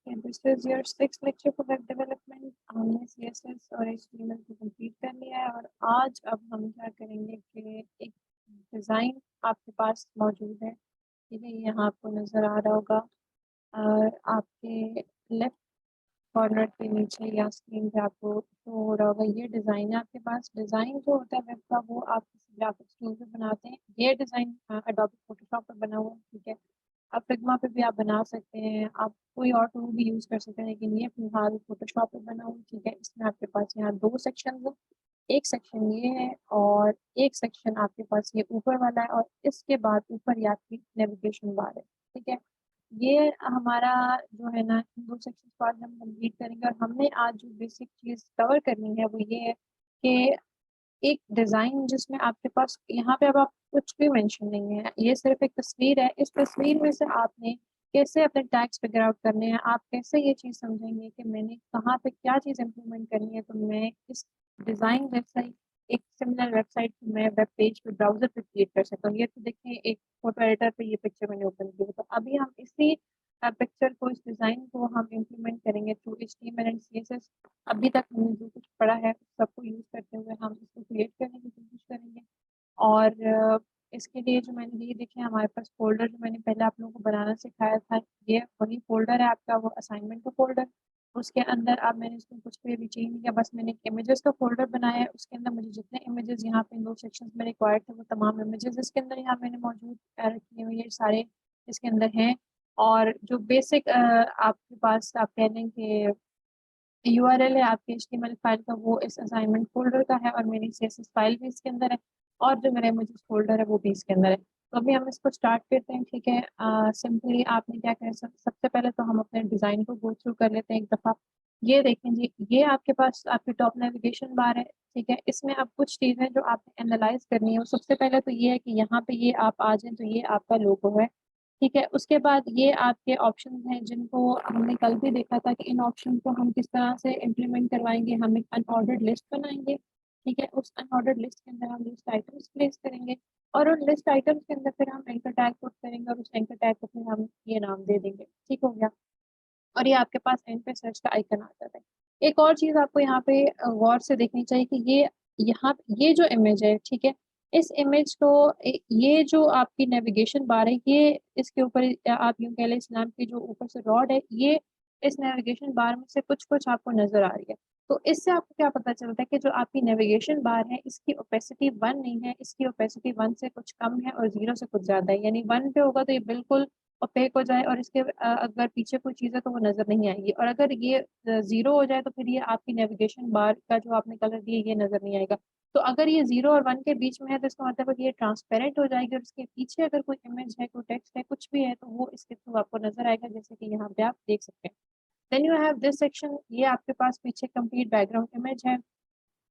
This is your 6th lecture for web development. हमने CSS और HTML को complete कर लिया है और आज अब हम क्या करेंगे कि एक डिज़ाइन आपके पास मौजूद है, ठीक है। ये यहाँ आपको नज़र आ रहा होगा और आपके लेफ्ट कॉर्नर के नीचे या स्क्रीन पे आपको शो हो रहा होगा। ये डिज़ाइन है आपके पास। डिज़ाइन जो होता है वेब का वो आप किसी ग्राफिक्स टूल पे बनाते हैं। ये डिज़ाइन एडोबी फोटोशॉप पर बना हुआ है, ठीक है। आप फिग्मा पे भी आप बना सकते हैं, आप कोई और टूल भी यूज़ कर सकते हैं, लेकिन ये फिलहाल फोटोशॉप पे बना हुआ है, ठीक है। इसमें आपके पास यहाँ 2 सेक्शन है। एक सेक्शन ये है और एक सेक्शन आपके पास ये ऊपर वाला है और इसके बाद ऊपर ये आपकी नेविगेशन बार है, ठीक है। ये हमारा जो है ना 2 सेक्शन को आज हम कंप्लीट करेंगे और हमने आज जो बेसिक चीज़ कवर करनी है वो ये है कि एक डिज़ाइन जिसमें आपके पास यहाँ पे अब आप कुछ भी मेंशन नहीं है, ये सिर्फ एक तस्वीर है। इस तस्वीर में से आपने कैसे अपने टैग्स फिगर आउट करने हैं, आप कैसे ये चीज़ समझेंगे कि मैंने कहाँ पे क्या चीज़ इम्प्लीमेंट करनी है, तो मैं इस डिज़ाइन वेबसाइट एक सिमिलर वेबसाइट मैं वेब पेज पे ब्राउज़र पे क्रिएट कर सकता हूँ। ये तो देखिए एक फोटो एडिटर पे ये पिक्चर मैंने ओपन की है, तो अभी हम इसी पिक्चर को, इस डिज़ाइन को हम इम्प्लीमेंट करेंगे थ्रू एचटीएमएल एंड सीएसएस। अभी तक हमने जो कुछ पढ़ा है सबको यूज़ करते हुए हम इसको क्रिएट करने की कोशिश करेंगे। और इसके लिए जो मैंने ये देखे हमारे पास फ़ोल्डर जो मैंने पहले आप लोगों को बनाना सिखाया था, ये वही फ़ोल्डर है आपका, वो असाइनमेंट का फ़ोल्डर। उसके अंदर अब मैंने इसमें कुछ भी चेंज नहीं किया, बस मैंने एक इमेजेस का फ़ोल्डर बनाया है। उसके अंदर मुझे जितने इमेजेस यहाँ पे इन 2 सेक्शंस में रिक्वायर्ड थे वो तमाम इमेजेस इसके अंदर यहाँ मैंने मौजूद रखी हुई है, सारे इसके अंदर हैं। और जो बेसिक आपके पास आप कह लें कि यूआरएल है आपके एचटीएमएल फाइल का, वो इस असाइनमेंट फोल्डर का है और मेरी सीएसएस फाइल भी इसके अंदर है और जो मेरा इमेजेस फोल्डर है वो भी इसके अंदर है। तो अभी हम इसको स्टार्ट करते हैं, ठीक है। सिंपली आपने क्या करें, सबसे पहले तो हम अपने डिज़ाइन को गो थ्रू कर लेते हैं एक दफ़ा। ये देखें जी, ये आपके पास आपकी टॉप नेविगेशन बार है, ठीक है। इसमें अब कुछ चीज़ें जो आपने एनालाइज करनी है, सबसे पहले तो ये है कि यहाँ पे ये आप आ जाएं तो ये आपका लोगो है, ठीक है। उसके बाद ये आपके ऑप्शंस हैं जिनको हमने कल भी देखा था कि इन ऑप्शन को हम किस तरह से इम्प्लीमेंट करवाएंगे। हम एक अनऑर्डर्ड लिस्ट बनाएंगे, ठीक है। उस अनऑर्डर्ड लिस्ट के अंदर हम लिस्ट आइटम्स प्लेस करेंगे और उन लिस्ट आइटम्स के अंदर फिर हम एंकर टैग पुट करेंगे और उस एंकर टैग को फिर हम ये नाम दे देंगे, ठीक हो गया। और ये आपके पास एंड पे सर्च का आइकन आ जाता है। एक और चीज़ आपको यहाँ पे गौर से देखनी चाहिए कि ये यहाँ ये जो इमेज है, ठीक है, इस इमेज को ये जो आपकी नेविगेशन बार है, ये इसके ऊपर आप यूँ कह लें इस लैंप की जो ऊपर से रॉड है, ये इस नेविगेशन बार में से कुछ-कुछ आपको नज़र आ रही है। तो इससे आपको क्या पता चलता है कि जो आपकी नेविगेशन बार है इसकी ओपेसिटी 1 नहीं है, इसकी ओपेसिटी 1 से कुछ कम है और 0 से कुछ ज़्यादा है। यानी 1 पे होगा तो ये बिल्कुल ओपेक हो जाए और इसके अगर पीछे कोई चीज़ है तो वो नज़र नहीं आएगी और अगर ये 0 हो जाए तो फिर ये आपकी नेविगेशन बार का जो आपने कलर दिया ये नज़र नहीं आएगा। तो अगर ये 0 और 1 के बीच में है तो इसका मतलब है कि ये ट्रांसपेरेंट हो जाएगी और इसके पीछे अगर कोई इमेज है, कोई टेक्स्ट है, कुछ भी है तो वो इसके थ्रू आपको नज़र आएगा, जैसे कि यहाँ पे आप देख सकते हैं। Then you have this section, ये आपके पास पीछे कंप्लीट बैकग्राउंड इमेज है,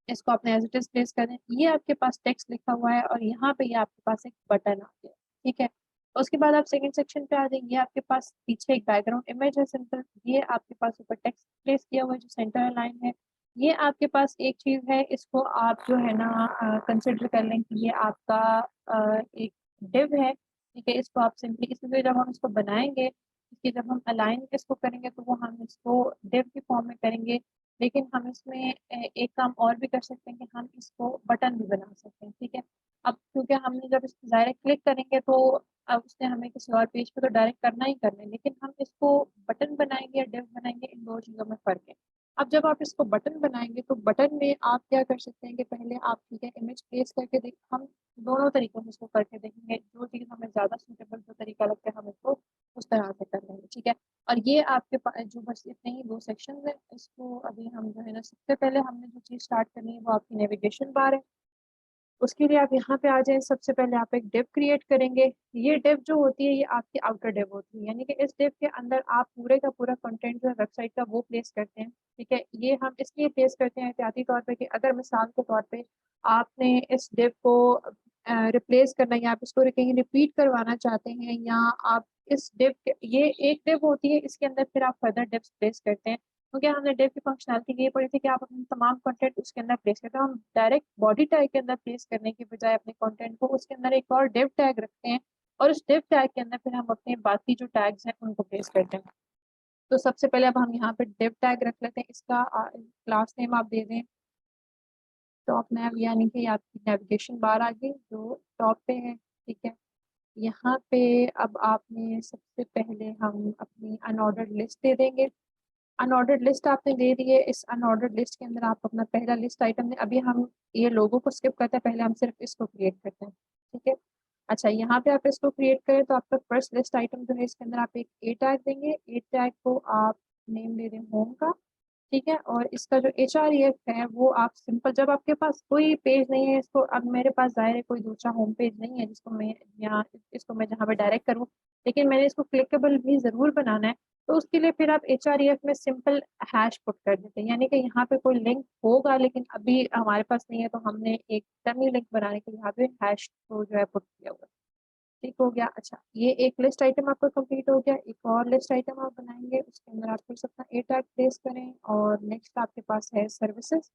इसको आपने एज इट इज प्लेस कर दें। ये आपके पास टेक्स्ट लिखा हुआ है और यहाँ पे ये आपके पास एक बटन आ गया, ठीक है। उसके बाद आप सेकंड सेक्शन पे आ जाएंगे, आपके पास पीछे एक बैकग्राउंड इमेज है सिंपल, ये आपके पास ऊपर टेक्स्ट प्लेस किया हुआ है जो सेंटर लाइन है। ये आपके पास एक चीज है, इसको आप जो है ना कंसिडर कर लें कि ये आपका एक डिव है, ठीक है। इसको आप सिंपली इसमें जब हम इसको बनाएंगे, इसकी जब हम अलाइन इसको करेंगे तो वो हम इसको डिव की फॉर्म में करेंगे। लेकिन हम इसमें एक काम और भी कर सकते हैं कि हम इसको बटन भी बना सकते हैं, ठीक है। अब क्योंकि हमने जब इस डायरेक्ट क्लिक करेंगे तो अब उसने हमें किसी और पेज पे तो डायरेक्ट करना ही करना है, लेकिन हम इसको बटन बनाएंगे या डिव बनाएंगे, इन दो चीज़ों में फ़र्क है। अब जब आप इसको बटन बनाएंगे तो बटन में आप क्या कर सकते हैं कि पहले आप, ठीक है, इमेज प्लेस करके देख, हम दोनों तरीकों से इसको करके देखेंगे, जो चीज़ हमें ज़्यादा सूटेबल जो तरीका लगता है हम इसको उस तरह से कर लेंगे, ठीक है। और ये आपके पास जो बस इतने ही 2 सेक्शन है, इसको अभी हम जो है ना सबसे पहले हमने जो चीज़ स्टार्ट करनी है वो आपकी नेविगेशन बार है। उसके लिए आप यहाँ पे आ जाएँ, सबसे पहले आप एक डिव क्रिएट करेंगे। ये डिव जो होती है ये आपकी आउटर डिव होती है, यानी कि इस डिव के अंदर आप पूरे का पूरा कंटेंट जो है वेबसाइट का वो प्लेस करते हैं, ठीक है। ये हम इसलिए प्लेस करते हैं एहतियाती तौर पे कि अगर मिसाल के तौर पे आपने इस डिव को रिप्लेस करना है या आप इसको कहीं रिपीट करवाना चाहते हैं, या आप इस डिव के, ये एक डिव होती है, इसके अंदर फिर आप फर्दर डिव्स प्लेस करते हैं। क्योंकि हमने डिव की फंक्शनलिटी ये पढ़ी थी कि आप अपने तमाम कंटेंट उसके अंदर प्लेस करते हो। हम डायरेक्ट बॉडी टैग के अंदर प्लेस करने की बजाय अपने कंटेंट को उसके अंदर एक और डिव टैग रखते हैं और उस डिव टैग के अंदर फिर हम अपने बाकी जो टैग्स हैं उनको प्लेस करते हैं। तो सबसे पहले अब हम यहाँ पे div टैग रख लेते हैं, इसका क्लास नेम आप दे दें टॉप नैव, यानी कि आपकी नेविगेशन बार आ गई जो टॉप पे है, ठीक है। यहाँ पे अब आपने सबसे पहले हम अपनी अनऑर्डर्ड लिस्ट दे देंगे। अनऑर्डर्ड लिस्ट आपने दे दी है, इस अनऑर्डर्ड लिस्ट के अंदर आप अपना पहला लिस्ट आइटम दें। अभी हम ये लोगों को स्किप करते हैं, पहले हम सिर्फ इसको क्रिएट करते हैं, ठीक है। अच्छा, यहाँ पे आप इसको क्रिएट करें तो आपका फर्स्ट लिस्ट आइटम जो है इसके अंदर आप एक ए टैग देंगे। ए टैग को आप नेम दे दें होम का, ठीक है। और इसका जो HREF है वो आप सिंपल, जब आपके पास कोई पेज नहीं है, इसको अब मेरे पास जाहिर है कोई दूसरा होम पेज नहीं है जिसको मैं यहाँ इसको मैं जहाँ पे डायरेक्ट करूँ, लेकिन मैंने इसको क्लिकेबल भी जरूर बनाना है, तो उसके लिए फिर आप HREF में सिंपल हैश पुट कर देते हैं, यानी कि यहाँ पे कोई लिंक होगा लेकिन अभी हमारे पास नहीं है, तो हमने एक डमी लिंक बनाने के लिए यहाँ पे हैश को जो है पुट किया हुआ है, ठीक हो गया। अच्छा, ये एक लिस्ट आइटम आपका कंप्लीट हो गया। एक और लिस्ट आइटम आप बनाएंगे, उसके अंदर आप फिर से अपना ए टैग प्लेस करें और नेक्स्ट आपके पास है सर्विसेज,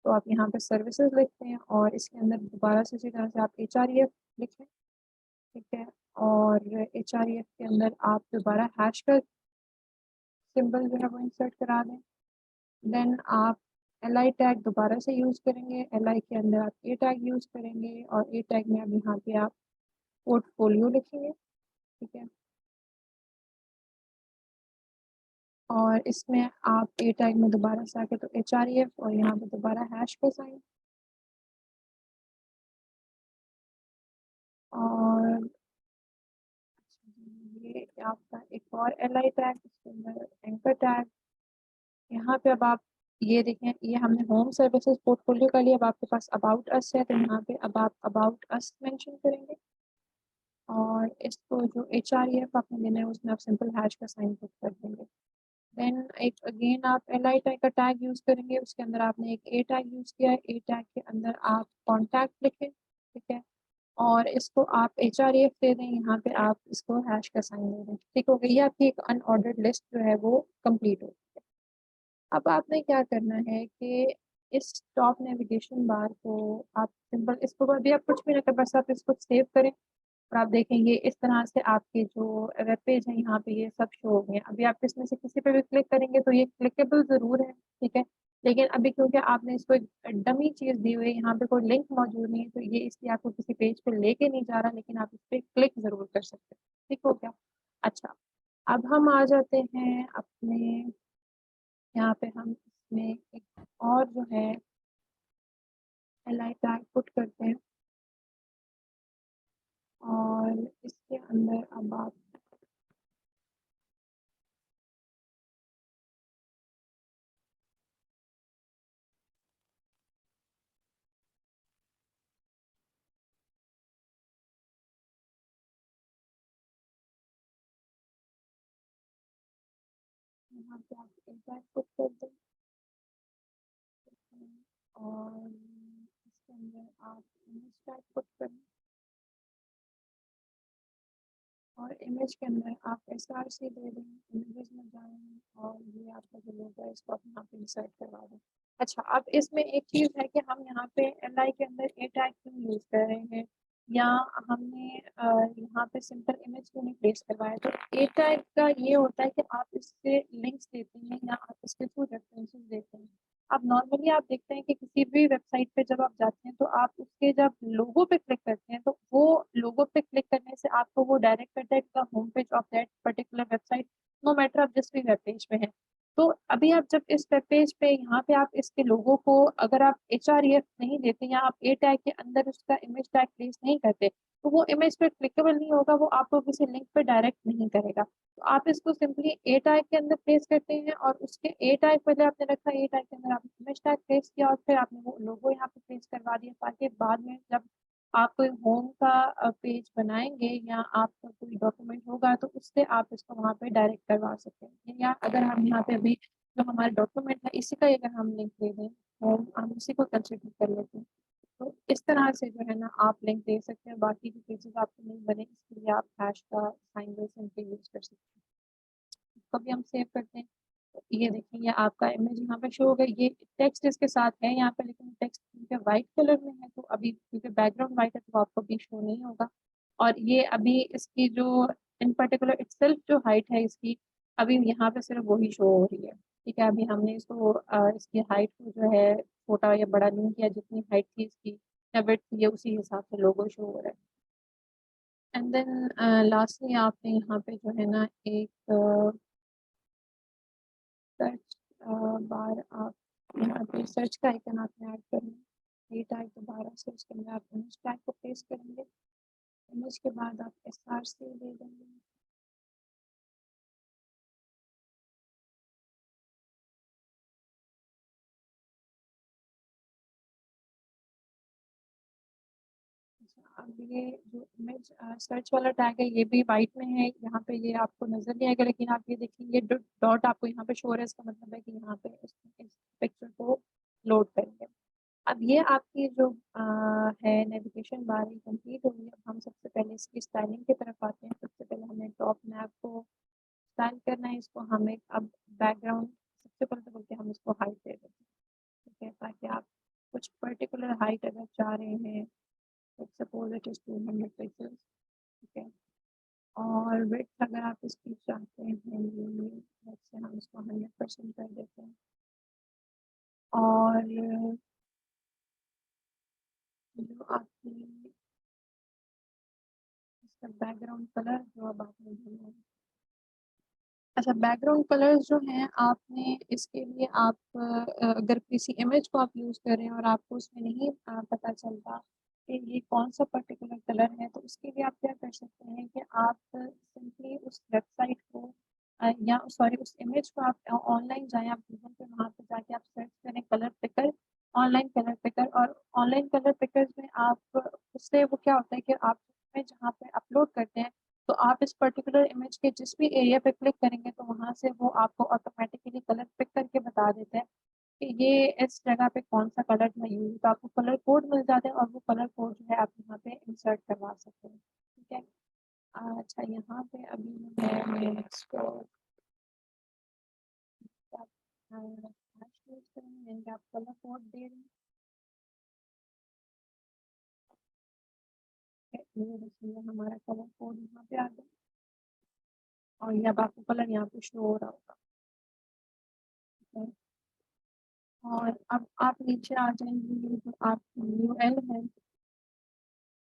तो आप यहाँ पे सर्विसेज लिखते हैं और इसके अंदर दोबारा से इसी तरह से आप HREF लिखें, ठीक है। और HREF के अंदर आप दोबारा हैश का सिंबल जो है वो इंसर्ट करा दें। देन आप LI टैग दोबारा से यूज़ करेंगे, LI के अंदर आप ए टैग यूज़ करेंगे और ए टैग में अब यहाँ पे आप पोर्टफोलियो लिखेंगे, ठीक है। और इसमें आप ए टैग में दोबारा से आके तो HREF और यहाँ पे दोबारा हैश का साइन, और ये आपका एक और LI टैग, इसके अंदर एंकर टैग। यहाँ पे अब आप ये देखें, ये हमने होम सर्विसेज पोर्टफोलियो का लिया, अब आपके पास अबाउट अस है, तो यहाँ पे अब आप अबाउट अस मेंशन करेंगे और इसको जो HREF आपने देना है उसमें आप सिंपल हैश का साइन पुट कर देंगे। देन एक अगेन आप LI टैग का टैग यूज़ करेंगे, उसके अंदर आपने एक ए टैग यूज़ किया है, ए टैग के अंदर आप कॉन्टैक्ट लिखें, ठीक है। और इसको आप HREF दे दें, यहाँ पे आप इसको हैश का साइन दे दें, ठीक हो गई। ये आपकी एक अनऑर्डर्ड लिस्ट जो है वो कंप्लीट हो गई है। अब आपने क्या करना है कि इस टॉप नेविगेशन बार को आप सिंपल, इसको अभी आप कुछ भी ना करें, बस आप इसको सेव करें और आप देखेंगे इस तरह से आपके जो वेब पेज है यहाँ पे ये सब शो हो गए। अभी आप इसमें से किसी पे भी क्लिक करेंगे तो ये क्लिकेबल जरूर है, ठीक है, लेकिन अभी क्योंकि आपने इसको एक डमी चीज दी हुई है, यहाँ पे कोई लिंक मौजूद नहीं है, तो ये इसलिए आपको किसी पेज पे लेके नहीं जा रहा, लेकिन आप इस पे क्लिक जरूर कर सकते हैं, ठीक हो गया। अच्छा, अब हम आ जाते हैं अपने यहाँ पे, हम इसमें एक और जो है LI टैग पुट करते हैं और इसके अंदर अब आप यहाँ पे आप एक टैग पुट कर दें और इसके अंदर आप इमेज टैग पुट करें और इमेज के अंदर आप SRC दे दें, इमेजेस में जाएं और ये आपका जो लोगो है इसको आप यहाँ पे इंसर्ट करवा दें। अच्छा, अब इसमें एक चीज़ है कि हम यहाँ पे LI के अंदर ए टैग क्यों यूज़ कर रहे हैं, या हमने यहाँ पे सिंपल इमेज क्यों नहीं प्लेस करवाया। तो ए टैग का ये होता है कि आप इससे लिंक्स देते हैं या आप इसके थ्रू रेफरेंसेस देते हैं। अब नॉर्मली आप देखते हैं कि किसी भी वेबसाइट पे जब आप जाते हैं तो आप उसके जब लोगो पे क्लिक करते हैं तो वो लोगो पे क्लिक करने से आपको वो डायरेक्ट करता है to the home page of that particular website, no matter आप जिस भी वेब पेज पे हैं। तो अभी आप जब इस वेब पेज पे यहाँ पे आप इसके लोगों को अगर आप HREF नहीं देते या आप ए टैग के अंदर उसका इमेज टैग प्लेस नहीं करते, तो वो इमेज पे क्लिकेबल नहीं होगा, वो आपको किसी लिंक पे डायरेक्ट नहीं करेगा। तो आप इसको सिंपली ए टैग के अंदर प्लेस करते हैं और उसके ए टैग पहले आपने रखा, ए टैग के अंदर आपने इमेज टैग प्लेस किया और फिर आपने वो लोगो यहाँ पे प्लेस करवा दिया, ताकि बाद में जब आप कोई होम का पेज बनाएंगे या आपका कोई डॉक्यूमेंट होगा तो उससे आप इसको वहाँ पे डायरेक्ट करवा सकते हैं। या अगर हम यहाँ पे अभी जो हमारा डॉक्यूमेंट है इसी का अगर हम लिंक दे दें, होम, हम उसी को कंसिडर कर लेते हैं, तो इस तरह से जो है ना आप लिंक दे सकते हैं। बाकी जो पेजेस आपके नहीं बने इसके लिए आप हैश का साइन सिंपली यूज कर सकते हैं। कभी हम सेव करते हैं तो ये देखिए, ये आपका इमेज यहाँ पे शो होगा, ये टेक्स्ट इसके साथ है यहाँ पे, लेकिन टेक्स्ट क्योंकि वाइट कलर में है तो अभी क्योंकि बैकग्राउंड वाइट है तो आपको भी शो नहीं होगा। और ये अभी इसकी जो इन पर्टिकुलर इटसेल्फ जो हाइट है इसकी अभी यहाँ पे सिर्फ वही शो हो रही है। ठीक है, अभी हमने इसको इसकी हाइट को जो है छोटा या बड़ा नहीं किया, जितनी हाइट थी इसकी या विड्थ थी है, उसी हिसाब से लोगो शो हो रहा है। एंड देन लास्टली आपने यहाँ पे जो है ना एक सर्च बार, आप यहाँ पे सर्च का आइकन आपने ऐड करना है। ये टैग दोबारा से उसके अंदर आप इमेज टैग को प्लेस करेंगे। इमेज के बाद आप SRC दे देंगे। अब ये जो इमेज सर्च वाला टैग है ये भी वाइट में है, यहाँ पे ये आपको नजर नहीं आएगा, लेकिन आप ये देखेंगे डॉट आपको यहाँ पे शो हो रहा है, इसका मतलब है कि यहाँ पे इस पिक्चर को लोड करेंगे। अब ये आपकी जो है नेविगेशन बार ही कंप्लीट होगी। अब हम सबसे पहले इसकी स्टाइलिंग की तरफ आते हैं। सबसे पहले हमें टॉप मैप को स्टाइल करना है, इसको हमें अब बैकग्राउंड सबसे पहले तो बोलते हैं हम इसको हाइट दे देते हैं। ठीक है, ताकि आप कुछ पर्टिकुलर हाइट अगर चाह रहे हैं, सपोज इट इज 200 पिक्सेल्स। ठीक है, और विड्थ अगर आप इसकी चाहते हैं जैसे हम इसको 100% कर देते हैं। और जो आपकी इसका बैकग्राउंड कलर जो अब आपने ढूंढा है, अच्छा बैकग्राउंड कलर्स जो हैं आपने इसके लिए आप अगर किसी इमेज को आप यूज़ कर रहे हैं और आपको उसमें नहीं पता चलता कि ये कौन सा पर्टिकुलर कलर है, तो उसके लिए आप क्या कर सकते हैं कि आप सिंपली उस वेबसाइट को या सॉरी उस इमेज को आप ऑनलाइन जाएं, आप गूगल पे वहाँ पे जाके आप सर्च करें colour picker, online colour picker. और ऑनलाइन कलर पिकर्स में आप उससे वो क्या होता है कि आप जहाँ पे अपलोड करते हैं, तो आप इस पर्टिकुलर इमेज के जिस भी एरिया पे क्लिक करेंगे तो वहाँ से वो आपको ऑटोमेटिकली कलर पिक करके बता देता है कि ये इस जगह पे कौन सा कलर जो है यूज, तो आपको कलर कोड मिल जाता है और वो कलर कोड जो है आप यहाँ पे इंसर्ट करवा सकते हैं। ठीक है, अच्छा यहाँ पे अभी मैं इसको आप कलर कोड दे रहे हैं, ये देखिए हमारा कलर कोड यहाँ पे आ गया और ये अब आपको कलर यहाँ पे शो हो रहा होगा। ठीक है, और अब आप नीचे आ जाएंगे, ये जो आपकी UL है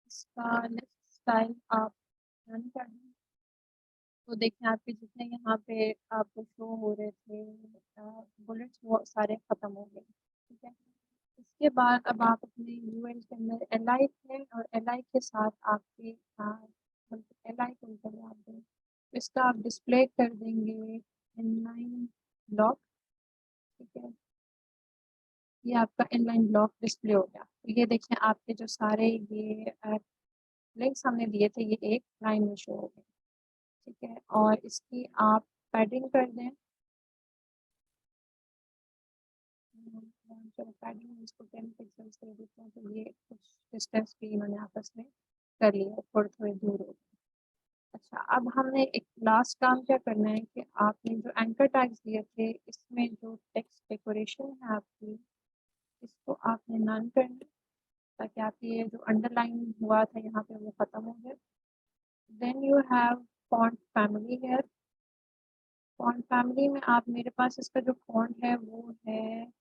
इसका लेफ्ट स्टाइल आप रन कर दें, तो देखिए आपके जितने यहाँ पे आपको शो हो रहे थे बुलेट्स वो सारे खत्म हो गए। ठीक है, इसके बाद अब आप अपने UL के अंदर LI है और LI के साथ आपके LI को ऊपर आप दें, इसका आप डिस्प्ले कर देंगे इनलाइन ब्लॉक। ठीक है, ये आपका इनलाइन ब्लॉक डिस्प्ले हो गया। तो ये देखें आपके जो सारे ये लिंक्स हमने दिए थे ये एक लाइन में शो हो गए। ठीक है, और इसकी आप पैडिंग कर दें। चलो पैडिंग इसको 10 पिक्सल्स दे देते हैं, तो ये कुछ डिस्टेंस भी इन्होंने आपस में कर लिया, थोड़े थोड़े दूर हो गए। अच्छा, अब हमने एक लास्ट काम क्या करना है कि आपने जो एंकर टैग्स दिए थे इसमें जो टेक्स्ट डेकोरेशन है आपकी, इसको आपने नन करना है, ताकि आपकी ये जो अंडरलाइन हुआ था यहाँ पे वो खत्म हो जाए। Then you have font family है। फॉन्ट फैमिली में आप मेरे पास इसका जो फॉन्ट है वो है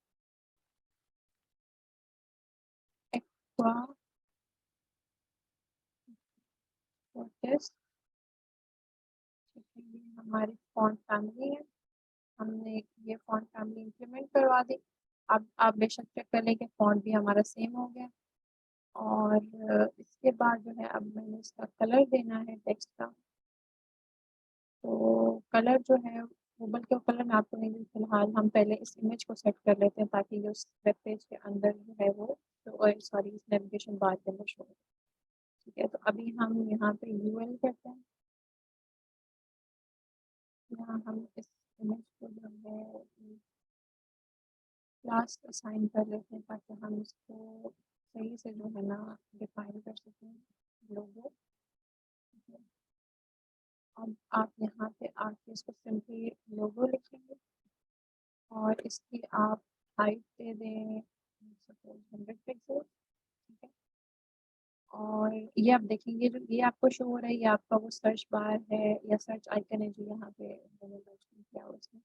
एक्वा फोर्टिस। ये हमारी फॉन्ट फैमिली है, हमने ये फॉन्ट फैमिली इंप्लीमेंट करवा दी। अब आप बेशक चेक कर लें कि फॉन्ट भी हमारा सेम हो गया। और इसके बाद जो है अब मैंने इसका कलर देना है टेक्स्ट का, तो कलर जो है वो बल्कि कलर मैं आपको नहीं दूँ, फिलहाल हम पहले इस इमेज को सेट कर लेते हैं ताकि ये उस वेब पेज के अंदर जो है वो सॉरी इस नेविगेशन बार के अंदर शो हो। ठीक है, तो अभी हम यहाँ पे UL करते हैं, यहाँ हम इस इमेज को जो है क्लास असाइन कर लेते हैं ताकि हम इसको सही से जो है ना डिफाइन कर सकें लोगो। अब आप यहाँ पे आके इसको सिंपली लोगो लिखेंगे और इसकी आप हाइट दे दें सपोज 100 पिक्सल। ठीक है, और ये आप देखेंगे जो ये आपको शो हो रहा है ये आपका वो सर्च बार है या सर्च आइकन है जो यहाँ पे मैंने मेंशन किया हुआ उसमें।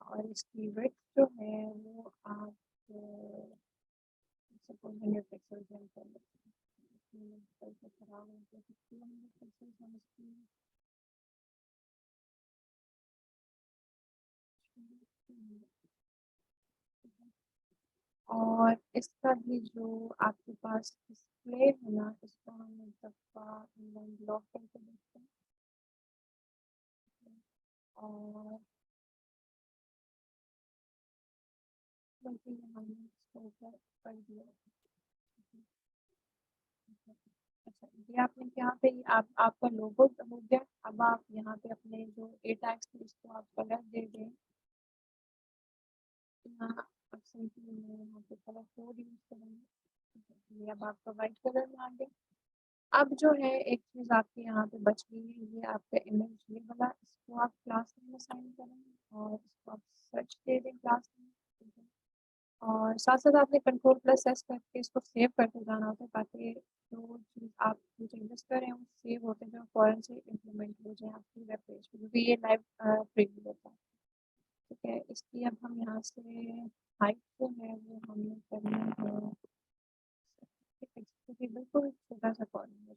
और इसकी विड्थ जो है वो आप सपोज 100 पिक्सल कर लेते हैं। और इसका भी जो आपके पास डिस्प्ले है ना इसको हम एक दफ़ा लॉक करके देखते हैं। और बल्कि हमने इसको ऊपर कर दिया। अच्छा ये आपने यहाँ पे आप आपका लोगो हो गया। अब आप यहाँ पे अपने जो ए टैग्स थे इसको आप कलर दे दें। यहाँ अब सिंपली मैं यहाँ पे कलर कोड यूज करेंगे। ये अब आपका वाइट कलर में आ गया। अब जो है एक चीज़ आपके यहाँ पे बच गई है ये आपका इमेज ये वाला इसको आप क्लास नेम असाइन करेंगे और इसको आप सर्च दे दें क्लास नेम। और साथ साथ आपने कंट्रोल+S करके इसको सेव करते जाना होता है ताकि जो चीज़ आप जो चेंजेस कर रहे हैं वो सेव होते हैं जो फ़ौरन से इम्प्लीमेंट हो जाए आपकी वेब पेज पे क्योंकि ये लाइव प्रीव्यू होता है। ठीक है इसकी अब हम यहाँ से हाइट जो है वो हमें करनी है क्योंकि बिल्कुल छोटा सा कॉर्नर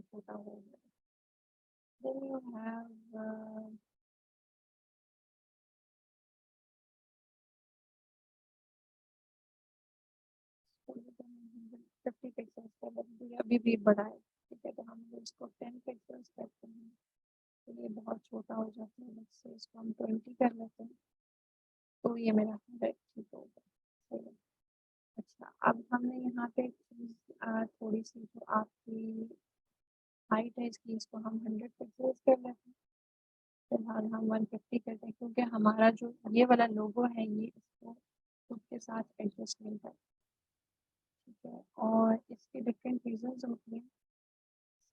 छोटा हो गया। Then you have 50 पिक्सल्स का बल्कि अभी भी बड़ा है। ठीक है तो हम इसको 10 पिक्सल्स करते हैं तो ये बहुत छोटा हो जाता है इससे इसको हम 20 कर लेते हैं तो ये मेरा 100 ठीक होगा। सही है। अच्छा अब हमने यहाँ पे एक चीज़ थोड़ी सी जो आपकी हाइट है इसकी इसको हम 100 पिक्सल्स कर लेते हैं। फिलहाल हम 150 करते हैं क्योंकि हमारा जो ये वाला लोगो है ये इसको खुद के साथ एडजस्ट नहीं करता। ठीक है और इसके डिफरेंट रीजंस होते हैं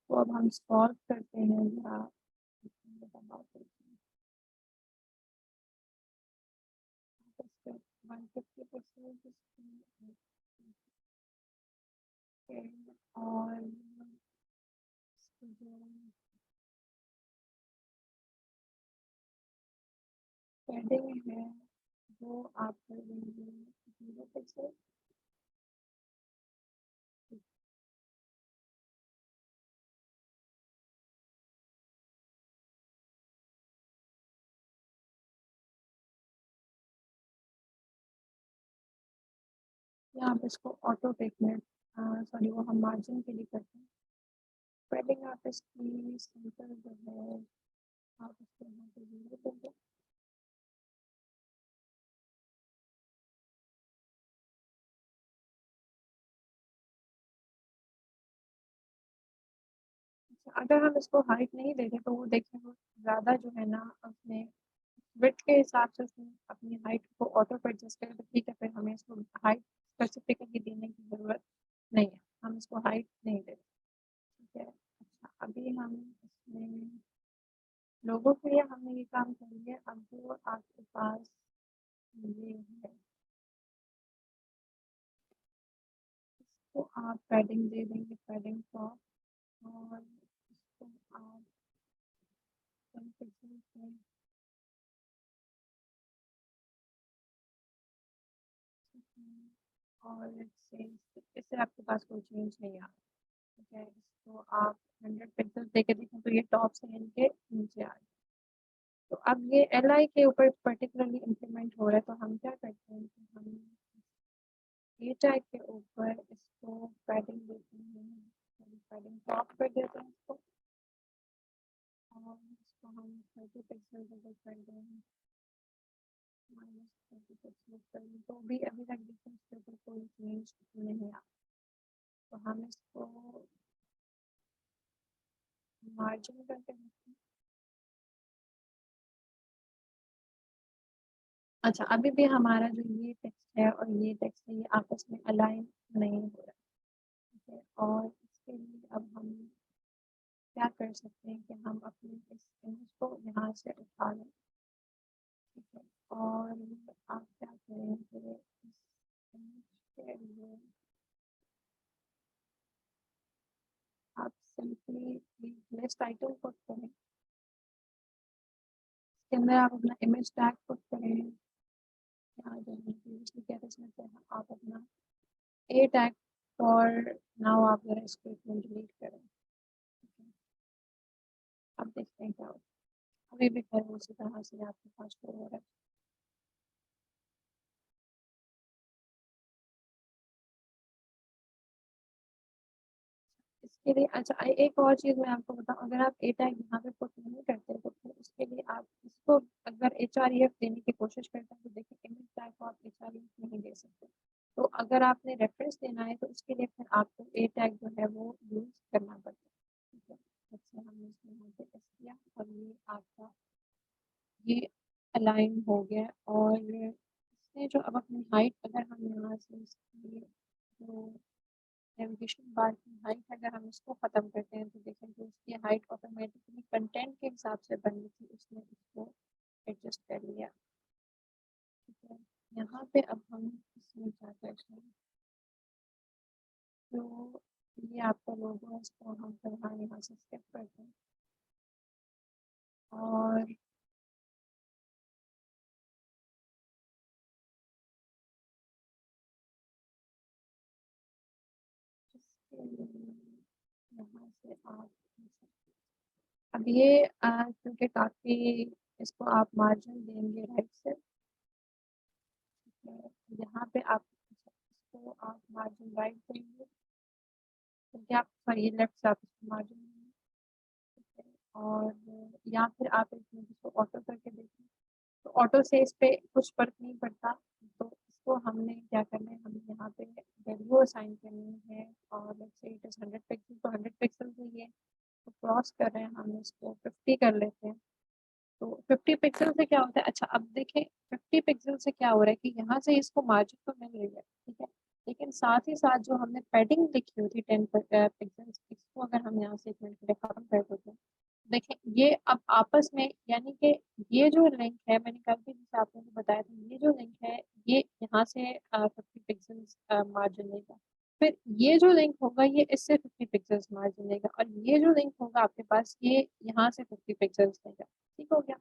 तो अब हम सॉल्व करते हैं या और पेडिंग है वो आप कर देंगे 0 पिक्सल। या आप इसको ऑटो टेक में सॉरी वो हम मार्जिन के लिए करते हैं। पेडिंग आप इसकी सिंपल जो है आप इसको यहाँ पे 0 कर दें। अगर हम इसको हाइट नहीं देते तो वो देखिए वो ज़्यादा जो है ना उसमें विड्थ के हिसाब से उसने अपनी हाइट को ऑटो पे एडजस्ट करें तो ठीक है फिर हमें इसको हाइट स्पेसिफिकली देने की ज़रूरत नहीं है। हम इसको हाइट नहीं देते। ठीक है अच्छा अभी हम इसमें लोगों के लिए हमने ये काम कर लिया। अब जो आपके पास ये है इसको आप पैडिंग दे देंगे पैडिंग टॉप और इसको आप 10 पिक्सल में और इससे आपके पास कोई चेंज नहीं आ रहा। ठीक है इसको आप 100 पिक्सल देके देखें तो ये टॉप से इनके नीचे आ रहा है। तो अब ये LI के ऊपर पर्टिकुलरली इम्प्लीमेंट हो रहा है तो हम क्या करते हैं कि हम ये टैग के ऊपर इसको पैडिंग देते हैं पैडिंग टॉप कर देते हैं इसको और इसको हम 30 पिक्सल कर देंगे -30 पिक्सल कर तो भी अभी तक डिफरेंस के ऊपर कोई चेंज नहीं आ। तो हम इसको मार्जिन करके देखते हैं। अच्छा अभी भी हमारा जो ये टेक्स्ट है और ये टेक्स्ट है ये आपस में अलाइन नहीं हो रहा। ठीक है और इसके लिए अब हम क्या कर सकते हैं कि हम अपनी इस इमेज को यहाँ से उठा लें। ठीक है और आप क्या करें कि इस इमेज के लिए टाइटल पुट करें, इसके अंदर आप अपना इमेज टैग पुट करें, आप अपना ए टैग और नाउ आप जरा स्टेटमेंट डिलीट करें। अब देखते हैं क्या होता है। अभी भी खैर उसी तरह से आपके पास हो रहा है। इसके लिए अच्छा एक और चीज़ मैं आपको बताऊँ, अगर आप ए टैग यहाँ पे पुट नहीं करते तो फिर उसके लिए आप इसको अगर HREF देने की कोशिश करते हैं तो देखिए इमेज टैग को आप HREF नहीं दे सकते। तो अगर आपने रेफरेंस देना है तो उसके लिए फिर आपको ए टैग जो है वो यूज़ करना पड़ता है। ठीक है, जैसे हमने इसमें यहाँ पे एस किया और ये आपका ये अलाइन हो गया और इसने जो अब अपनी हाइट अगर हम यहाँ से इसकी जो नेविगेशन बार की हाइट अगर हम इसको ख़त्म करते हैं तो देखें कि उसकी हाइट ऑटोमेटिकली कंटेंट के हिसाब से बनी थी, उसने इसको एडजस्ट कर लिया। ठीक है, यहाँ पे अब हम इसमें क्या करते हैं, तो ये आपका लोगो है, इसको हम फिलहाल यहाँ से स्किप करते हैं और इसके लिए यहाँ से आप अब ये क्योंकि काफ़ी इसको आप मार्जिन देंगे राइट से, यहाँ पे आप इसको आप मार्जिन राइट देंगे क्योंकि आप सॉरी लेफ्ट से आप इसको मार्जिन देंगे और या फिर आप इसको ऑटो करके देखें तो ऑटो से इस पर कुछ फर्क नहीं पड़ता। तो इसको हमने क्या करना है, हमें यहाँ पे वैल्यू असाइन करनी है और let's say it is 100 pixel, तो 100 पिक्सल से ये तो क्रॉस कर रहे हैं, हम इसको 50 कर लेते हैं। तो 50 पिक्सल से क्या होता है, अच्छा अब देखें 50 पिक्सल से क्या हो रहा है कि यहाँ से इसको मार्जिन तो मिल रही है, ठीक है, लेकिन साथ ही साथ जो हमने पैडिंग लिखी हुई थी 10 पिक्सल, इसको अगर हम यहाँ से एक मिनट के लिए खत्म कर देते हैं, देखें ये अब आपस में यानी कि ये जो लिंक है, मैंने कल भी जैसे आप लोगों को बताया था, ये जो लिंक है ये यहाँ से 50 पिक्सल्स मार्जिन लेगा, फिर ये जो लिंक होगा ये इससे 50 पिक्सल्स मार्जिन लेगा और ये जो लिंक होगा आपके पास ये यहाँ से 50 पिक्सल्स लेगा। ठीक हो गया,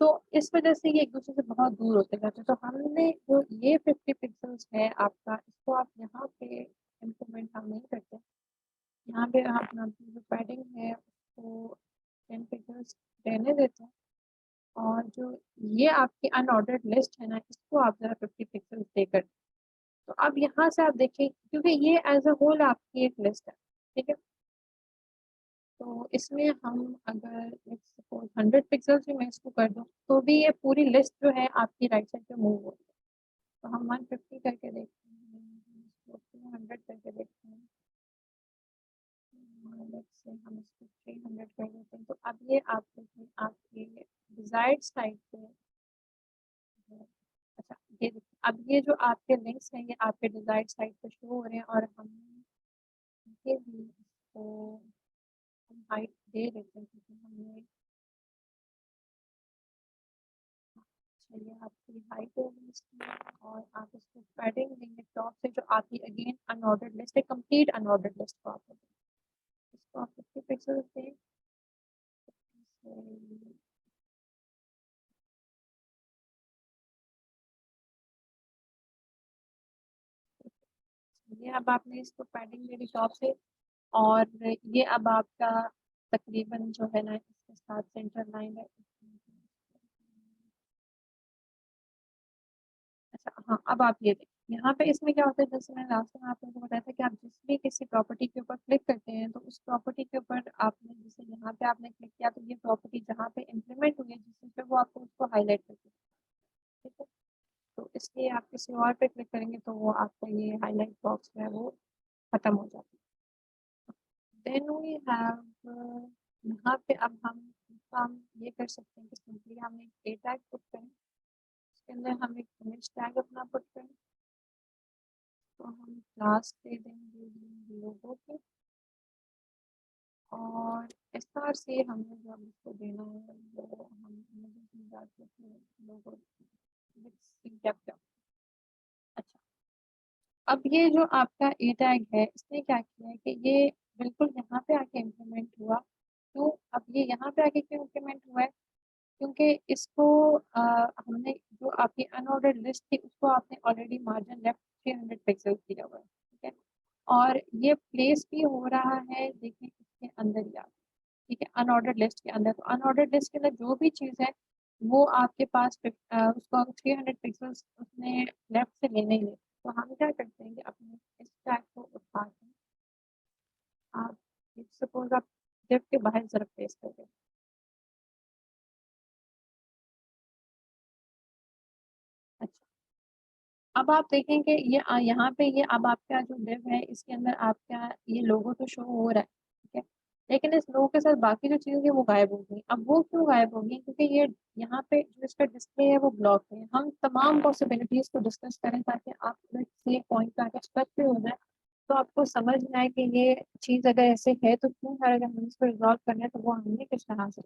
तो इस वजह से ये एक दूसरे से बहुत दूर होते जाते हैं। तो हमने जो ये 50 पिक्सल्स है आपका, इसको आप यहाँ पे इम्प्लीमेंट हम नहीं करते, यहाँ पे आप अपना जो पैडिंग है उसको 10 पिक्सल्स रहने देते हैं और जो ये आपकी अनऑर्डर्ड लिस्ट है ना, इसको आप जरा 50 पिक्सल्स देकर, तो अब यहाँ से आप देखिए क्योंकि ये एज अ होल आपकी एक लिस्ट है, ठीक है, तो इसमें हम अगर सपोज 100 पिक्सल्स भी मैं इसको कर दूँ तो भी ये पूरी लिस्ट जो है आपकी राइट साइड पे मूव होगी। तो हम 150 करके देखते हैं, इसको 200 करके देखते हैं, let's say हम इसको 300 कर देते हैं, तो अब ये आप देखिए आपके डिजायर्ड साइड पे अच्छा ये देखिए अब ये जो आपके लिंक्स हैं ये आपके डिजायर्ड साइड पे शो हो रहे हैं और हम ये भी इसको हम हाइट दे देते हैं क्योंकि हमने चलिए आपकी हाइट होगी इसकी और आप इसको पैडिंग देंगे टॉप से, जो आपकी अगेन अनऑर्डर्ड लिस्ट है, कंप्लीट अनऑर्डर्ड लिस्ट को आप इसको आप 50 पिक्सल दें, ये अब आपने इसको पैडिंग दे दी टॉप से और ये अब आपका तकरीबन जो है ना इसके साथ सेंटर लाइन है। अच्छा हाँ, अब आप ये देखिए यहाँ पे इसमें क्या होता है, जैसे मैंने लास्ट टाइम आप लोगों को बताया था कि आप जिस भी किसी प्रॉपर्टी के ऊपर क्लिक करते हैं तो उस प्रॉपर्टी के ऊपर आपने जैसे यहाँ पे आपने क्लिक किया तो ये प्रॉपर्टी जहाँ पे इम्प्लीमेंट हुई है जिस पे वो आपको उसको हाईलाइट करके, ठीक है, तो इसलिए आप किसी और पे क्लिक करेंगे तो वो आपका ये हाईलाइट बॉक्स जो है वो खत्म हो जाता है। देन वी हैव यहाँ पे अब हम ये कर सकते हैं कि सिंपली हम एक ए टैग पुट करें, इसके अंदर हम एक इमेज टैग अपना पुट करें, तो हम क्लास दे देंगे लोगों के और इस तरह से हमें जब इसको देना है वो हम लोगों क्या। अच्छा अब ये जो आपका ए टैग है इसने क्या किया है कि ये बिल्कुल यहाँ पे आके इम्प्लीमेंट हुआ क्यों अब ये यहाँ पे आके क्यों इंक्रीमेंट हुआ है? क्योंकि इसको हमने जो आपकी अनऑर्डर्ड लिस्ट थी उसको आपने ऑलरेडी मार्जिन लेफ्ट 300 पिक्सल दिया हुआ है, ठीक है। और ये प्लेस भी हो रहा है, देखिए इसके अंदर ही आप, ठीक है, अनऑर्डर्ड लिस्ट के अंदर। तो अनऑर्डर्ड लिस्ट के अंदर जो भी चीज़ है वो आपके पास उसको 300 पिक्सल्स उसने लेफ्ट से लेने ही ले। तो हम क्या करते हैं कि अपने इस टैग को उठा के आप सपोज आप div के बाहर जरा प्लेस कर दें। अच्छा, अब आप देखेंगे ये यहाँ पे ये अब आपका जो div है इसके अंदर आपका ये लोगो तो शो हो रहा है, ठीक है। लेकिन इस लोगो के साथ बाकी जो चीज़ें वो गायब हो गई। अब वो क्यों गायब हो गई? क्योंकि ये यहाँ पे जो इसका डिस्प्ले है वो ब्लॉक है। हम तमाम पॉसिबिलिटीज को डिस्कस करें ताकि आप किसी पॉइंट पे आके स्टक भी हो जाए, तो आपको समझ में आए कि ये चीज़ अगर ऐसे है तो क्यों है, अगर हमें इसको रिजॉल्व करना है तो वो हमने किस तरह से।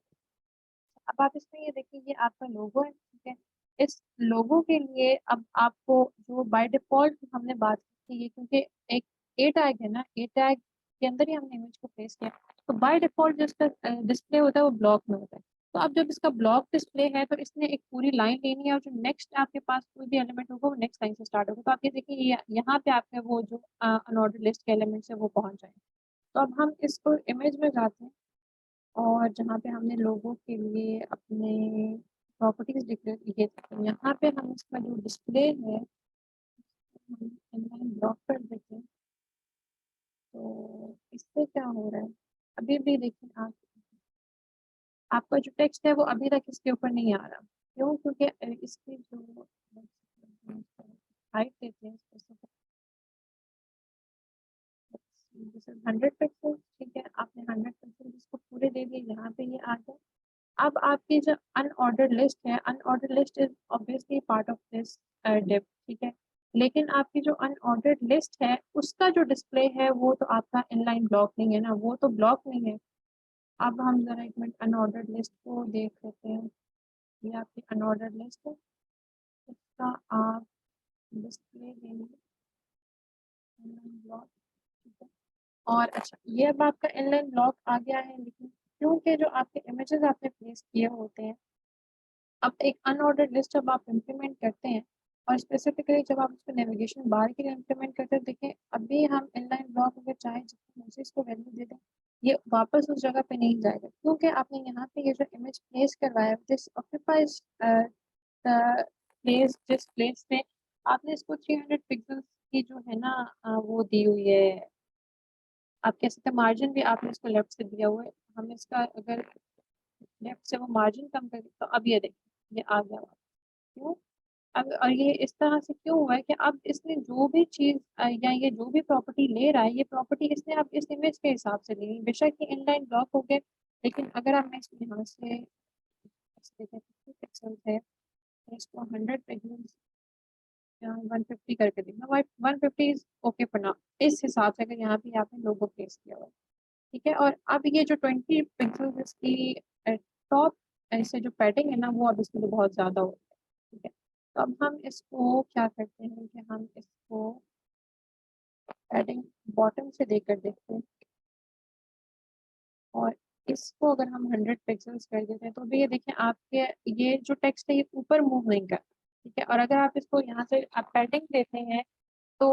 अब आप इसमें ये देखिए ये आपका लोगो है, ठीक है। इस लोगो के लिए अब आपको जो बाय डिफॉल्ट हमने बात की है, क्योंकि एक ए टैग है ना, ए टैग के अंदर ही हमने इमेज को प्लेस किया, तो बाय डिफॉल्ट जो इसका डिस्प्ले होता है वो ब्लॉक में होता है। तो अब जब इसका ब्लॉक डिस्प्ले है तो इसने एक पूरी लाइन लेनी है और जो नेक्स्ट आपके पास कोई भी एलिमेंट होगा वो नेक्स्ट लाइन से स्टार्ट होगा। तो आप ये देखिए यहाँ पे आपके वो जो अनऑर्डर लिस्ट के एलिमेंट्स है वो पहुंच जाएंगे। तो अब हम इसको इमेज में जाते हैं और जहाँ पे हमने लोगों के लिए अपने प्रॉपर्टीज डिक्लेयर किए थे, यहाँ पे हम इसका जो डिस्प्ले है हम इनलाइन ब्लॉक कर देते हैं। तो इससे क्या हो रहा है, अभी भी देखिए आप, आपका जो टेक्स्ट है वो अभी तक इसके ऊपर नहीं आ रहा। क्यों? क्योंकि इसकी जो हाइट देते हैं specific, जैसे 100 पिक्सल, ठीक है, आपने 100 पिक्सल इसको पूरे दे दिए, यहाँ पे ये आ गया। अब आपकी जो अनऑर्डर्ड लिस्ट है, unordered list is obviously part of this div, ठीक है। लेकिन आपकी जो अनऑर्डर्ड लिस्ट है उसका जो डिस्प्ले है वो तो आपका इनलाइन ब्लॉक नहीं है ना, वो तो ब्लॉक नहीं है। अब हम जरा एक मिनट अनऑर्डर्ड लिस्ट को देख लेते हैं। ये आपकी अनऑर्डर्ड लिस्ट है, इसका आप डिस्प्ले देंगे इनलाइन ब्लॉक, ठीक है। और अच्छा, ये अब आपका इनलाइन ब्लॉक आ गया है, लेकिन क्योंकि जो आपके इमेजेस आपने प्लेस किए होते हैं, अब एक अनऑर्डर्ड लिस्ट जब आप इम्प्लीमेंट करते हैं और स्पेसिफिकली जब आप उसको नेविगेशन बार के लिए इम्प्लीमेंट करते हैं, देखें अभी हम इनलाइन ब्लॉक अगर चाहे जितनी मर्जी इसको वैल्यू दे दें ये वापस उस जगह पे नहीं जाएगा, क्योंकि आपने यहाँ पे ये जो इमेज प्लेस करवाया है दिस ऑक्यूपाइज प्लेस, जिस प्लेस पे आपने इसको 300 पिक्सल्स की जो है ना वो दी हुई है, आप कह सकते हैं मार्जिन भी आपने इसको लेफ्ट से दिया हुआ है। हम इसका अगर लेफ्ट से वो मार्जिन कम करें तो अब ये देखिए ये आ गया। क्यों? अब और ये इस तरह से क्यों हुआ है कि अब इसने जो भी चीज़ या ये जो भी प्रॉपर्टी ले रहा है ये प्रॉपर्टी इसने अब इस इमेज के हिसाब से ली है। बेशक ये इनलाइन ब्लॉक हो गए, लेकिन अगर आप मैं इसको यहाँ से पिक्सल है तो इसको 100 पिक्सल या 150 करके देना, 150 इज ओके फॉर नाउ। इस हिसाब से अगर यहाँ पे आपने लोगो प्लेस किया हुआ है, ठीक है। और अब ये जो 20 पिक्सल इसकी टॉप ऐसे जो पैडिंग है ना वो अब इसके लिए बहुत ज़्यादा हो गया है, ठीक है। तो अब हम इसको क्या करते हैं कि हम इसको पैडिंग बॉटम से देकर देखते हैं और इसको अगर हम 100 पिक्सल्स कर देते हैं तो भी ये देखें आपके ये जो टेक्स्ट है ये ऊपर मूव नहीं कर, ठीक है। और अगर आप इसको यहाँ से आप पैडिंग देते हैं तो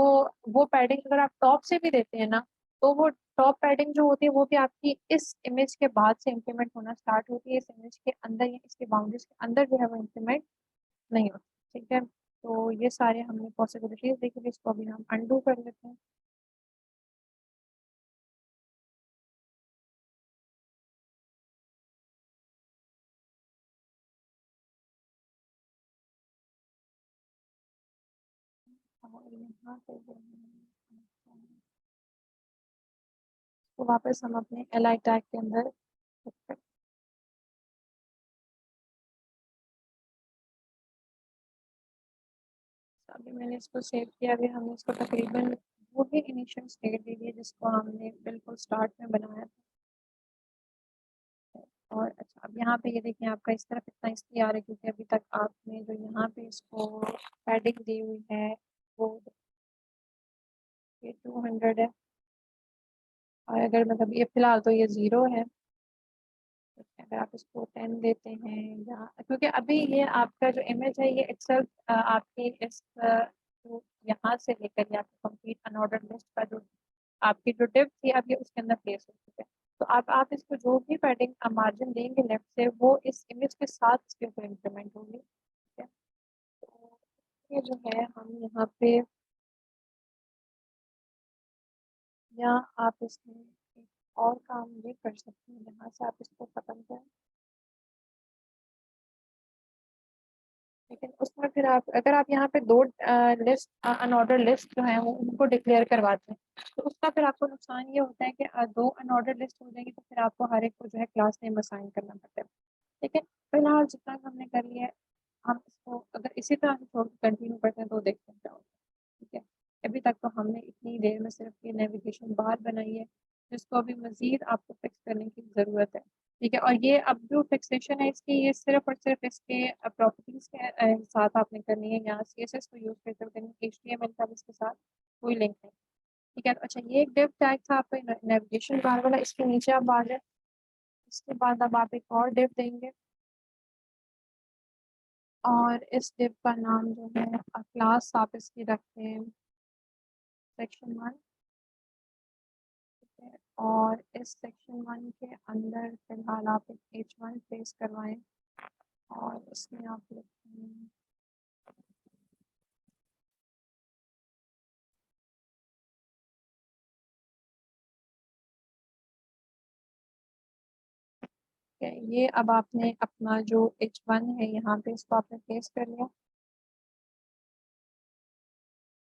वो पैडिंग अगर आप टॉप से भी देते हैं ना तो वो टॉप पैडिंग जो होती है वो भी आपकी इस इमेज के बाद से इम्प्लीमेंट होना स्टार्ट होती है, इस इमेज के अंदर या इसके बाउंड्रीज के अंदर जो है वो इम्प्लीमेंट नहीं होती, ठीक है। तो ये सारे हमने पॉसिबिलिटीज देखी, इसको अभी हम अनडू कर लेते हैं। और यहाँ पे जो है तो वापस हम अपने एल टैग के अंदर अभी मैंने इसको सेव किया, अभी हमने इसको तकरीबन वही इनिशियल स्टेट दे दी है जिसको हमने बिल्कुल स्टार्ट में बनाया था। और अच्छा, अब यहाँ पे ये देखिए आपका इस तरफ इतना इसलिए आ रहा है क्योंकि अभी तक आपने जो यहाँ पे इसको पैडिंग दी हुई है वो ये 200 है, और अगर मतलब ये फिलहाल तो ये 0 है। अगर आप इसको 10 देते हैं या क्योंकि अभी ये आपका जो इमेज है ये एक्सेल आपके इस जो यहाँ से लेकर या कंप्लीट अनऑर्डर लिस्ट का जो आपकी जो डिप थी अब ये उसके अंदर प्लेस हो चुका है। तो आप इसको जो भी पैडिंग मार्जिन देंगे लेफ्ट से वो इस इमेज के साथ इसके ऊपर इंप्लीमेंट होगी। ठीक है, तो ये जो है हम यहाँ पे या आप इसमें एक और काम ये कर सकते हैं, यहाँ से आप इसको खत्म करें लेकिन उसमें फिर आप अगर आप यहाँ पे दो लिस्ट अनऑर्डर लिस्ट जो है वो उनको डिक्लेयर करवाते हैं तो उसका फिर आपको नुकसान ये होता है कि दो अनऑर्डर लिस्ट हो जाएगी तो फिर आपको हर एक को जो है क्लास नेम असाइन करना पड़ता है। ठीक है, फिलहाल जितना हमने कर लिया है हम इसको अगर इसी तरह से छोड़ कंटिन्यू करते हैं तो देखते हैं क्या होता है। ठीक है, अभी तक तो हमने इतनी देर में सिर्फ ये नेविगेशन बार बनाई है जिसको अभी मजीद आपको फिक्स करने की ज़रूरत है। ठीक है, और ये अब जो फिक्सेशन है इसकी ये सिर्फ और सिर्फ इसके प्रॉपर्टीज के साथ आपने करनी है, यहाँ CSS को यूज करते हुए करनी है, HTML का भी इसके साथ कोई लिंक नहीं। ठीक है, तो अच्छा ये एक डिव टैग था आपका नेविगेशन बार वाला, इसके नीचे आप आ जाए, इसके बाद अब आप एक और डिव देंगे और इस डिव का नाम जो है क्लास आप इसकी रखते हैं सेक्शन 1। ठीक है, और इस सेक्शन 1 के अंदर फिलहाल आप एक H1 प्लेस करवाएं और इसमें आप लिखते हैं ये अब आपने अपना जो H1 है यहाँ पे इसको आपने प्लेस कर लिया।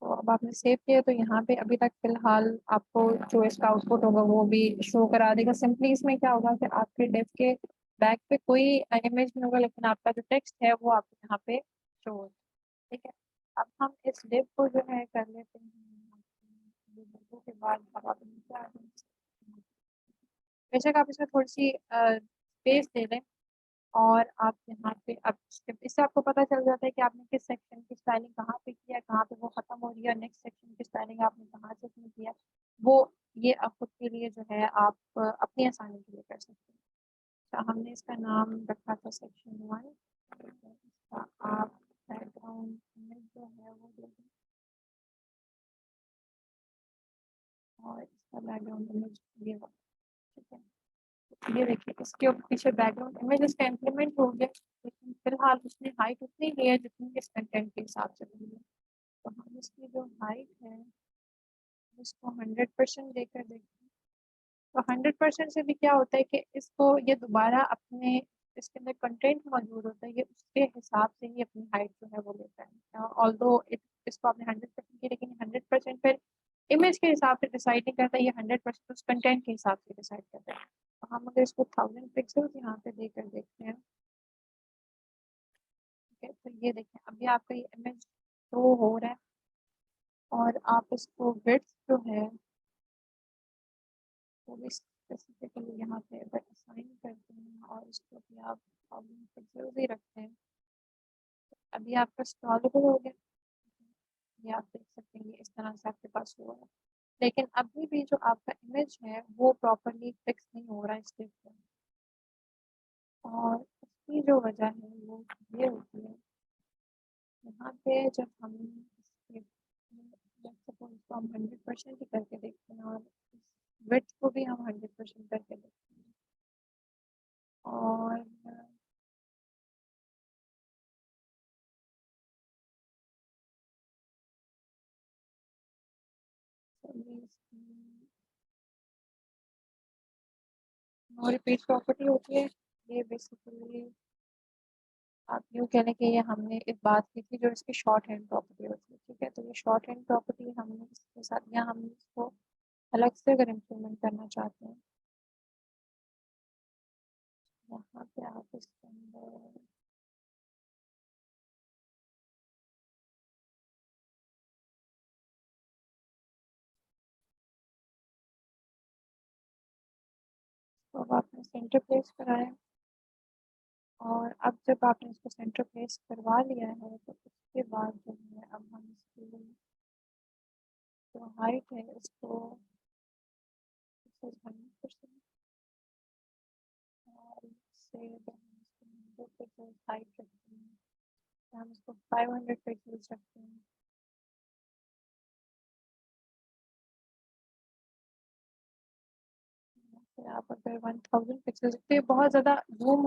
तो अब आपने सेव किया तो यहाँ पे अभी तक फिलहाल आपको जो इसका आउटपुट होगा वो भी शो करा देगा। सिंपली इसमें क्या होगा कि आपके डिव के बैक पे कोई इमेज नहीं होगा लेकिन आपका जो टेक्स्ट है वो आपको यहाँ पे शो होगा। ठीक है, अब हम इस डिव को जो है कर लेते हैं के बाद अब आप नीचे आ जाएंगे। बेशक आप इसमें थोड़ी सी स्पेस दे लें और आप यहाँ पे अब इससे आपको पता चल जाता है कि आपने किस सेक्शन की स्पेलिंग कहाँ पे किया, कहाँ पे वो खत्म हो रही है, और नेक्स्ट सेक्शन की स्पेलिंग आपने कहाँ से उसमें किया। वो ये आप खुद के लिए जो है आप अपनी आसानी के लिए कर सकते हैं। तो हमने इसका नाम रखा था सेक्शन 1। इसका आप बैकग्राउंड इमेज जो है वो दे दें और इसका बैकग्राउंड इमेज ये वाला। ठीक है, ये देखिए इसके पीछे बैकग्राउंड इमेज इसका इम्प्लीमेंट हो गया लेकिन फिलहाल उसने हाइट उतनी ली है जितनी इस कंटेंट के हिसाब से ली है। तो हम इसकी जो हाइट है उसको 100% देकर देखते हैं। तो 100% से भी क्या होता है कि इसको ये दोबारा अपने इसके अंदर कंटेंट मौजूद होता है ये उसके हिसाब से ही अपनी हाइट जो है वो लेता है। ऑल्दो इसको आपने 100% की लेकिन 100% फिर इमेज के हिसाब से डिसाइड नहीं करता, ये 100% उस कंटेंट के हिसाब से डिसाइड करता है। तो हम अगर इसको 1000 पिक्सल्स यहाँ पे देकर देखते हैं। ठीक है, तो ये देखें अभी आपका ये इमेज शो हो रहा है और आप इसको विड्थ जो है वो भी स्पेसिफिकली यहाँ पे अगर असाइन करते हैं और इसको भी आप 1000 पिक्सल्स ही रखते हैं अभी आपका स्क्रॉलेबल हो गया। ये आप देख सकते हैं ये इस तरह से आपके पास हुआ है लेकिन अभी भी जो आपका इमेज है वो प्रॉपरली फिक्स नहीं हो रहा है स्टिक पे। और इसकी जो वजह है वो ये होती है यहाँ पे जब हम इसके सपोज इसको हम 100% ही करके देखते हैं और विड्थ को भी हम 100% करके देखते हैं और नो रिपीट प्रॉपर्टी होती है। ये बेसिकली आप यूँ कह लें कि ये हमने इस बात की थी जो इसकी शॉर्ट हैंड प्रॉपर्टी होती है। ठीक है, तो ये शॉर्ट हैंड प्रॉपर्टी हमने इसके साथ या हम इसको अलग से अगर इम्प्लीमेंट करना चाहते हैं यहाँ पे आप इसके अंदर तो अब आपने सेंटर प्लेस कराया और अब जब आपने इसको सेंटर प्लेस करवा लिया है तो उसके बाद जो है अब हम इसकी जो हाइट है इसको 100% से हम इसको 100 पिक्सेल्स हाइट रखते हैं, हम इसको 500 पिक्सेल्स रखते हैं। फिर आप अगर 1000 पिक्सेल्स, तो ये बहुत ज़्यादा जूम